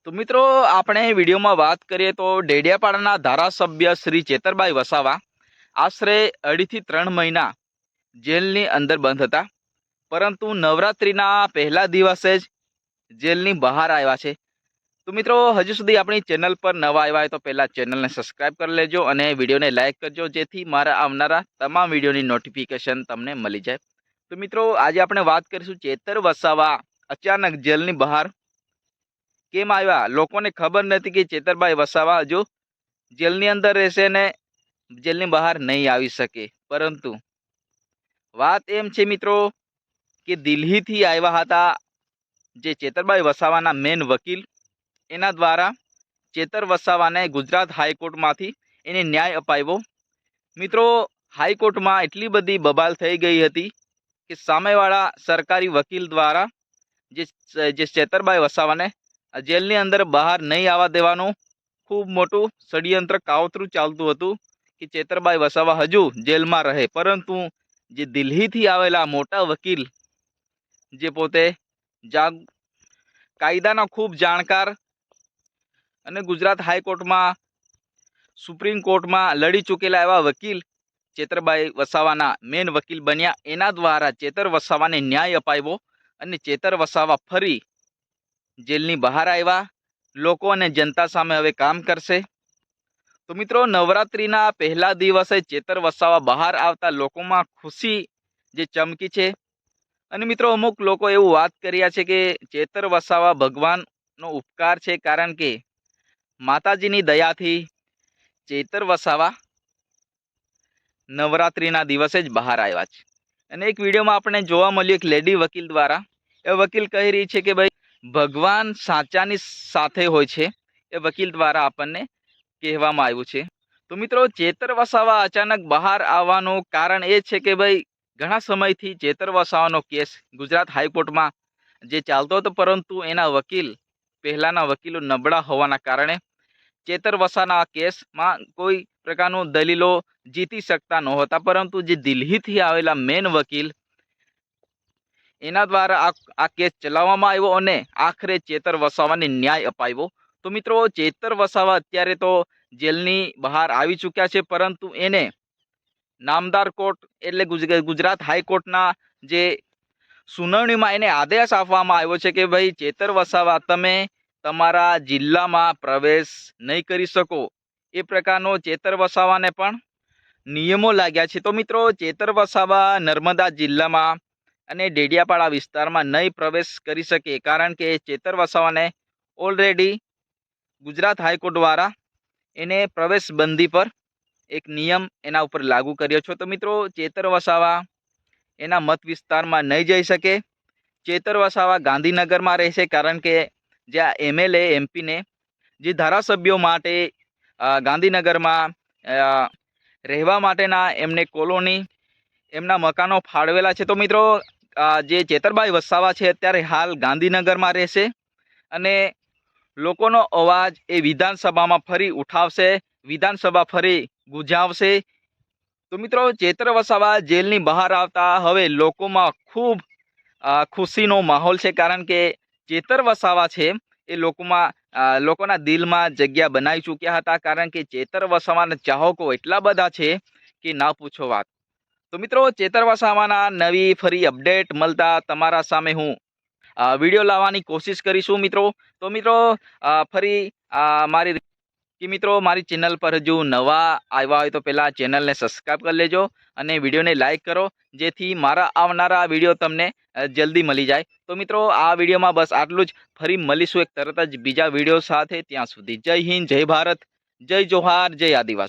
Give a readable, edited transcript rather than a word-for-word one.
તો મિત્રો આપણે વિડીયોમાં વાત કરીએ તો ડેડિયાપાડાના ધારાસભ્ય શ્રી ચેતરભાઈ વસાવા આશરે 2.5 થી 3 મહિના જેલની અંદર બંધ હતા, પરંતુ નવરાત્રિના પહેલા દિવસે જ જેલની બહાર આવ્યા છે. તો મિત્રો હજુ સુધી આપણી ચેનલ પર નવા આવ્યા હોય તો પહેલાં ચેનલને સબસ્ક્રાઈબ કરી લેજો અને વિડીયોને લાઇક કરજો, જેથી મારા આવનારા તમામ વિડીયોની નોટિફિકેશન તમને મળી જાય. તો મિત્રો આજે આપણે વાત કરીશું ચેતર વસાવા અચાનક જેલની બહાર કેમ આવ્યા. લોકોને ખબર નથી કે ચેતરભાઈ વસાવા હજુ જેલની અંદર રહેશે ને જેલની બહાર નહીં આવી શકે, પરંતુ વાત એમ છે મિત્રો કે દિલ્હીથી આવ્યા હતા જે ચેતરભાઈ વસાવાના મેન વકીલ, એના દ્વારા ચેતર વસાવાને ગુજરાત હાઈકોર્ટમાંથી એને ન્યાય અપાવ્યો. મિત્રો હાઈકોર્ટમાં એટલી બધી બબાલ થઈ ગઈ હતી કે સામેવાળા સરકારી વકીલ દ્વારા જે ચેતરભાઈ વસાવાને જેલની અંદર બહાર નહીં આવવા દેવાનું ખૂબ મોટું ષડયંત્ર કાવતરું ચાલતું હતું કે ચેતરભાઈ વસાવા હજુ જેલમાં રહે. પરંતુ જે દિલ્હીથી આવેલા મોટા વકીલ, જે પોતે કાયદાના ખૂબ જાણકાર અને ગુજરાત હાઈકોર્ટમાં સુપ્રીમ કોર્ટમાં લડી ચૂકેલા એવા વકીલ ચેતરભાઈ વસાવાના મેન વકીલ બન્યા, એના દ્વારા ચેતર વસાવાને ન્યાય અપાવ્યો અને ચેતર વસાવા ફરી જેલની બહાર આવ્યા. લોકો અને જનતા સામે હવે કામ કરશે. તો મિત્રો નવરાત્રિના પહેલા દિવસે ચેતર વસાવા બહાર આવતા લોકોમાં ખુશી જે ચમકી છે. અને મિત્રો અમુક લોકો એવું વાત કર્યા છે કે ચેતર વસાવા ભગવાનનો ઉપકાર છે, કારણ કે માતાજીની દયાથી ચેતર વસાવા નવરાત્રિના દિવસે જ બહાર આવ્યા છે. અને એક વિડીયોમાં આપણે જોવા મળ્યું એક લેડી વકીલ દ્વારા, એ વકીલ કહી રહી છે કે ભાઈ ભગવાન સાચાની સાથે હોય છે, એ વકીલ દ્વારા આપણને કહેવામાં આવ્યું છે. તો મિત્રો ચેતર વસાવા અચાનક બહાર આવવાનું કારણ એ છે કે ભાઈ ઘણા સમયથી ચેતર વસાવાનો કેસ ગુજરાત હાઈકોર્ટમાં જે ચાલતો હતો, પરંતુ એના વકીલ પહેલાંના વકીલો નબળા હોવાના કારણે ચેતર વસાવાના કેસમાં કોઈ પ્રકારનું દલીલો જીતી શકતા નહોતા. પરંતુ જે દિલ્હીથી આવેલા મેન વકીલ, એના દ્વારા આ કેસ ચલાવવામાં આવ્યો અને આખરે ચેતર વસાવાને ન્યાય અપાવ્યો. તો મિત્રો ચેતર વસાવા અત્યારે તો જેલની બહાર આવી ચૂક્યા છે, પરંતુ એને નામદાર કોર્ટ એટલે ગુજરાત હાઈકોર્ટના જે સુનાવણીમાં એને આદેશ આપવામાં આવ્યો છે કે ભાઈ ચેતર વસાવા તમે તમારા જિલ્લામાં પ્રવેશ નહીં કરી શકો. એ પ્રકારનો ચેતર વસાવાને પણ નિયમો લાગ્યા છે. તો મિત્રો ચેતર વસાવા નર્મદા જિલ્લામાં અને ડેડિયાપાડા વિસ્તારમાં નહીં પ્રવેશ કરી શકે, કારણ કે ચેતર વસાવાને ઓલરેડી ગુજરાત હાઈકોર્ટ દ્વારા એને પ્રવેશ બંધી પર એક નિયમ એના ઉપર લાગુ કર્યો છે. તો મિત્રો ચેતર વસાવા એના મત વિસ્તારમાં નહીં જઈ શકે. ચેતર વસાવા ગાંધીનગરમાં રહેશે, કારણ કે જ્યાં એમએલએ એમપીને જે ધારાસભ્યો માટે ગાંધીનગરમાં રહેવા માટેના એમને કોલોની એમના મકાનો ફાળવેલા છે. તો મિત્રો જે ચેતરભાઈ વસાવા છે અત્યારે હાલ ગાંધીનગરમાં રહેશે અને લોકોનો અવાજ એ વિધાનસભામાં ફરી ઉઠાવશે, વિધાનસભા ફરી ગુંજાવશે. તો મિત્રો ચેતર વસાવા જેલની બહાર આવતા હવે લોકોમાં ખૂબ ખુશીનો માહોલ છે, કારણ કે ચેતર વસાવા છે એ લોકોના દિલમાં જગ્યા બનાવી ચૂક્યા હતા, કારણ કે ચેતર વસાવાના ચાહકો એટલા બધા છે કે ના પૂછો વાત. તો મિત્રો ચેતર વસાવાના નવી ફરી અપડેટ મળતા તમારા સામે હું વિડીયો લાવવાની કોશિશ કરીશું મિત્રો. તો મિત્રો ફરી મારી ચેનલ પર હજુ નવા આવ્યા હોય તો પહેલાં ચેનલને સબસ્ક્રાઈબ કરી લેજો અને વિડીયોને લાઇક કરો, જેથી મારા આવનારા વિડીયો તમને જલ્દી મળી જાય. તો મિત્રો આ વિડીયોમાં બસ આટલું જ. ફરી મળીશું એક તરત જ બીજા વિડીયો સાથે. ત્યાં સુધી જય હિન્દ, જય ભારત, જય જોહાર, જય આદિવાસી.